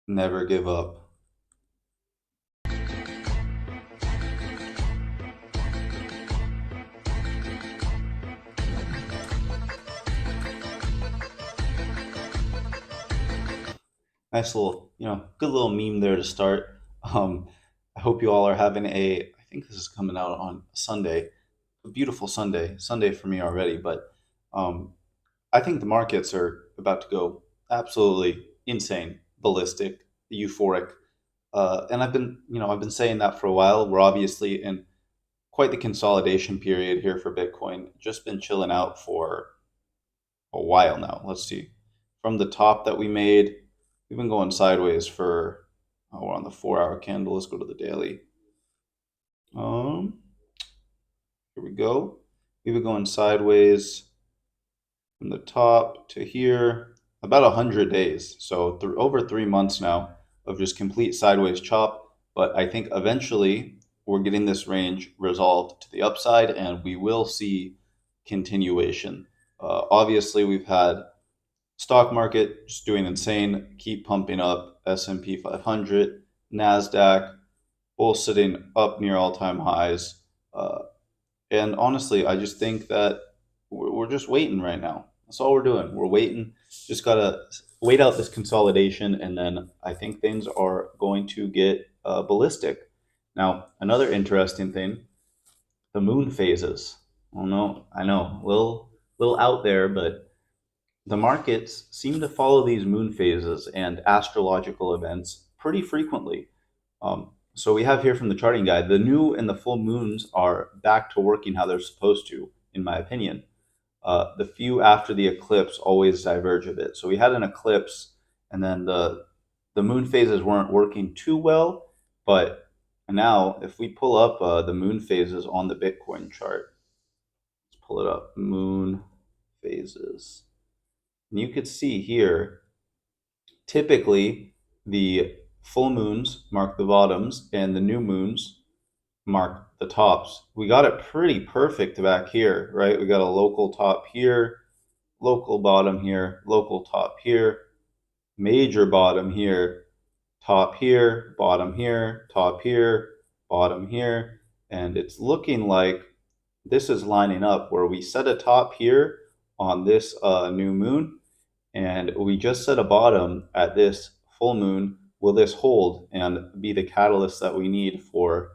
Never give up. Nice little, good little meme there to start. Um, I hope you all are having I think this is coming out on Sunday, a beautiful Sunday for me already, but um, I think the markets are about to go absolutely insane, ballistic, euphoric. And I've been saying that for a while. We're obviously in quite the consolidation period here for Bitcoin. Just been chilling out for a while now. Let's see. From the top that we made, we've been going sideways for, we're on the 4 hour candle. Let's go to the daily. Um, Here we go. We've been going sideways from the top to here about 100 days. So over 3 months now of just complete sideways chop. But I think eventually we're getting this range resolved to the upside and we will see continuation. Obviously, we've had stock market just doing insane, keep pumping up. S&P 500, Nasdaq, both sitting up near all-time highs. Uh, and honestly, I just think that we're just waiting right now. That's all we're doing. We're waiting. Just gotta wait out this consolidation, and then I think things are going to get ballistic. Now, another interesting thing: the moon phases. Oh no, I know, little out there, but the markets seem to follow these moon phases and astrological events pretty frequently. So we have here from the charting guide, the new and the full moons are back to working how they're supposed to, in my opinion. The few after the eclipse always diverge a bit. So we had an eclipse, and then the moon phases weren't working too well. But now, if we pull up the moon phases on the Bitcoin chart, let's pull it up. Moon phases. And you could see here, typically the full moons mark the bottoms and the new moons mark the tops. We got it pretty perfect back here, right? We got a local top here, local bottom here, local top here, major bottom here, top here, bottom here, top here, bottom here. And it's looking like this is lining up where we set a top here on this new moon, and we just set a bottom at this full moon. Will this hold and be the catalyst that we need for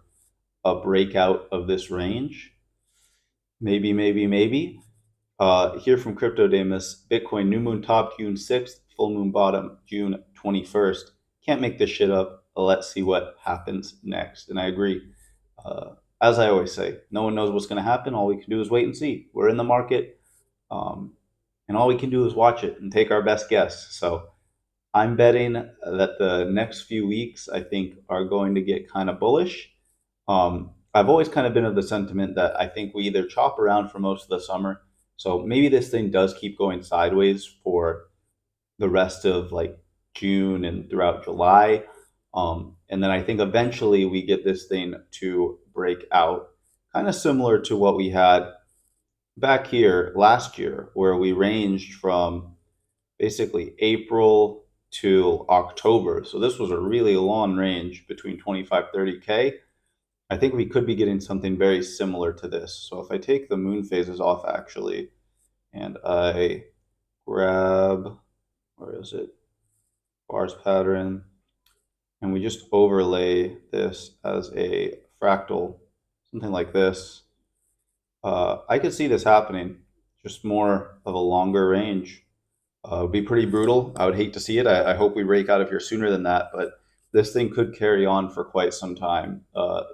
a breakout of this range? Maybe, maybe, maybe. Here from Crypto Damus, Bitcoin new moon top June 6th, full moon bottom June 21st. Can't make this shit up. Let's see what happens next. And I agree. As I always say, no one knows what's going to happen. All we can do is wait and see. We're in the market, and all we can do is watch it and take our best guess. So I'm betting that the next few weeks, I think, are going to get kind of bullish. I've always kind of been of the sentiment that I think we either chop around for most of the summer. So maybe this thing does keep going sideways for the rest of like June and throughout July. And then I think eventually we get this thing to break out, kind of similar to what we had back here last year, where we ranged from basically April to October. So this was a really long range between 25, 30K. I think we could be getting something very similar to this. So if I take the moon phases off actually, and I grab, where is it? Bars pattern, and we just overlay this as a fractal, something like this. I could see this happening, just more of a longer range. It would be pretty brutal. I would hate to see it. I hope we break out of here sooner than that, but this thing could carry on for quite some time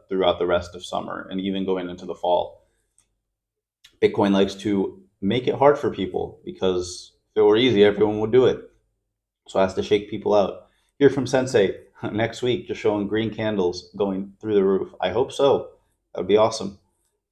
throughout the rest of summer and even going into the fall. Bitcoin likes to make it hard for people because if it were easy, everyone would do it. So it has to shake people out. Hear from Sensei next week, just showing green candles going through the roof. I hope so. That would be awesome.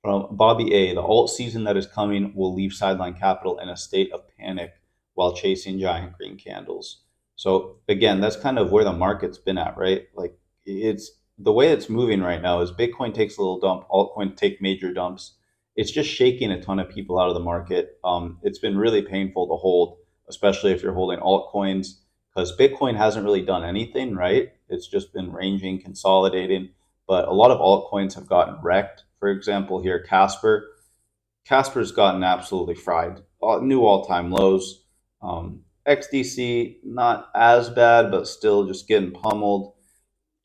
From Bobby A, the alt season that is coming will leave sideline capital in a state of panic while chasing giant green candles. So again, that's kind of where the market's been at, right? Like it's the way it's moving right now is Bitcoin takes a little dump, altcoin take major dumps. It's just shaking a ton of people out of the market. It's been really painful to hold, especially if you're holding altcoins because Bitcoin hasn't really done anything, right? It's just been ranging, consolidating, but a lot of altcoins have gotten wrecked. For example, here, Casper's gotten absolutely fried. New all-time lows. XDC, not as bad, but still just getting pummeled.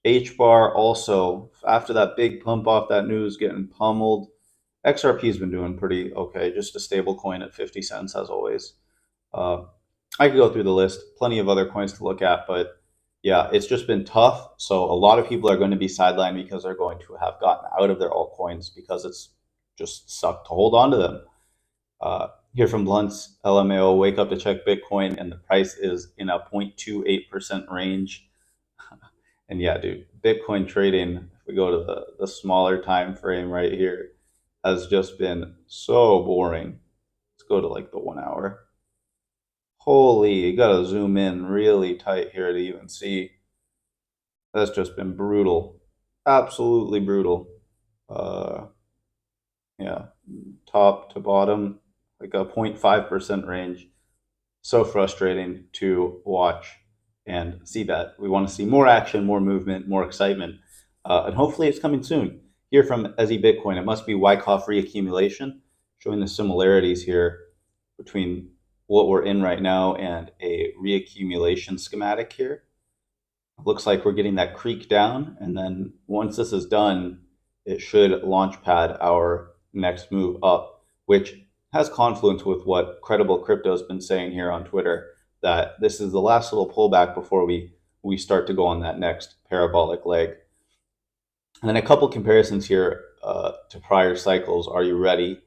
HBAR also, after that big pump off that news, getting pummeled. XRP's been doing pretty okay, just a stable coin at 50 cents as always. Uh, I could go through the list, plenty of other coins to look at, but yeah, it's just been tough. So a lot of people are going to be sidelined because they're going to have gotten out of their altcoins because it's just sucked to hold on to them. Here from Blunt's LMAO, wake up to check Bitcoin, and the price is in a 0.28% range. And yeah, dude, Bitcoin trading, if we go to the smaller time frame right here, has just been so boring. Let's go to like the 1 hour. Holy, you gotta zoom in really tight here to even see. That's just been brutal. Absolutely brutal. Yeah, top to bottom, like a 0.5% range. So frustrating to watch and see that. We want to see more action, more movement, more excitement. And hopefully it's coming soon. Here from Ezzy Bitcoin, it must be Wyckoff reaccumulation, showing the similarities here between what we're in right now and a reaccumulation schematic here. Looks like we're getting that creek down, and then once this is done, it should launch pad our next move up, which has confluence with what Credible Crypto has been saying here on Twitter, that this is the last little pullback before we start to go on that next parabolic leg. And then a couple comparisons here to prior cycles. Are you ready?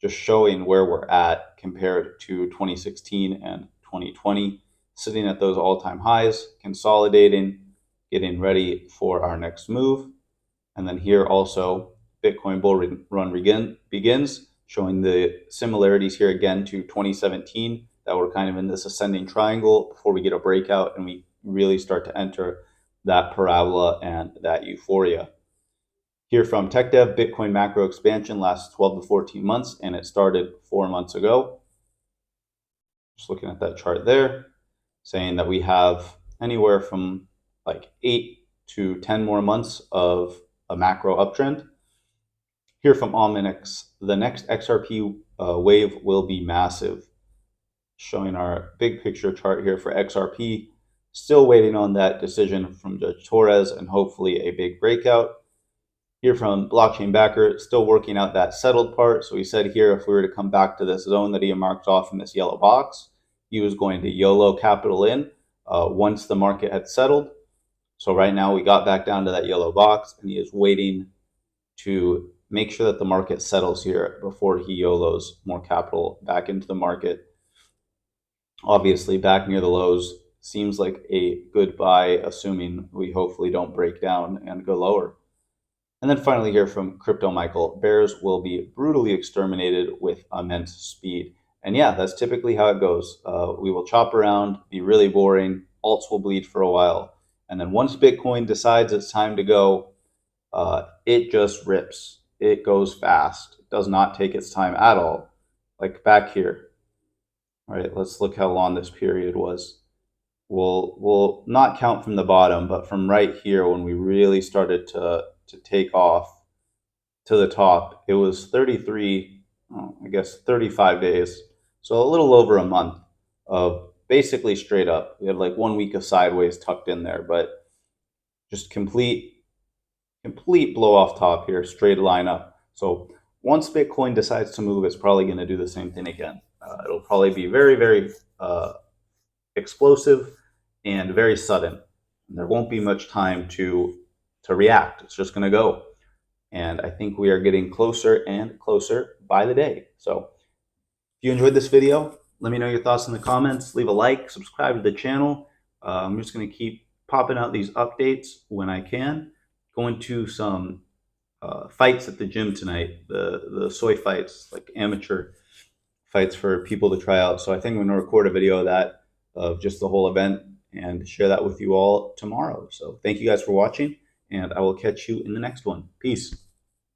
Just showing where we're at compared to 2016 and 2020, sitting at those all-time highs, consolidating, getting ready for our next move. And then here also, Bitcoin bull run begins, showing the similarities here again to 2017, that we're kind of in this ascending triangle before we get a breakout and we really start to enter that parabola and that euphoria. Here from TechDev, Bitcoin macro expansion lasts 12 to 14 months, and it started 4 months ago. Just looking at that chart there, saying that we have anywhere from like 8 to 10 more months of a macro uptrend. Here from Omnix, the next XRP wave will be massive. Showing our big picture chart here for XRP. Still waiting on that decision from Judge Torres and hopefully a big breakout. Here from Blockchain Backer, still working out that settled part. So he said here, if we were to come back to this zone that he marked off in this yellow box, he was going to YOLO capital in once the market had settled. So right now we got back down to that yellow box, and he is waiting to make sure that the market settles here before he YOLOs more capital back into the market. Obviously, back near the lows seems like a good buy, assuming we hopefully don't break down and go lower. And then finally here from Crypto Michael, bears will be brutally exterminated with immense speed. And yeah, that's typically how it goes. We will chop around, be really boring, alts will bleed for a while. And then once Bitcoin decides it's time to go, it just rips. It goes fast. It does not take its time at all. Like back here. All right, let's look how long this period was. We'll not count from the bottom, but from right here when we really started to take off to the top, it was 35 days. So a little over a month of basically straight up. We had like 1 week of sideways tucked in there, but just complete blow off top here, straight line up. So once Bitcoin decides to move, it's probably going to do the same thing again. It'll probably be very, very explosive and very sudden. There won't be much time to react. It's just going to go. And I think we are getting closer and closer by the day. So if you enjoyed this video, let me know your thoughts in the comments. Leave a like, subscribe to the channel. I'm just going to keep popping out these updates when I can. Going to some fights at the gym tonight, the soy fights, like amateur fights for people to try out. So I think I'm going to record a video of that, of just the whole event, and share that with you all tomorrow. So thank you guys for watching, and I will catch you in the next one. Peace.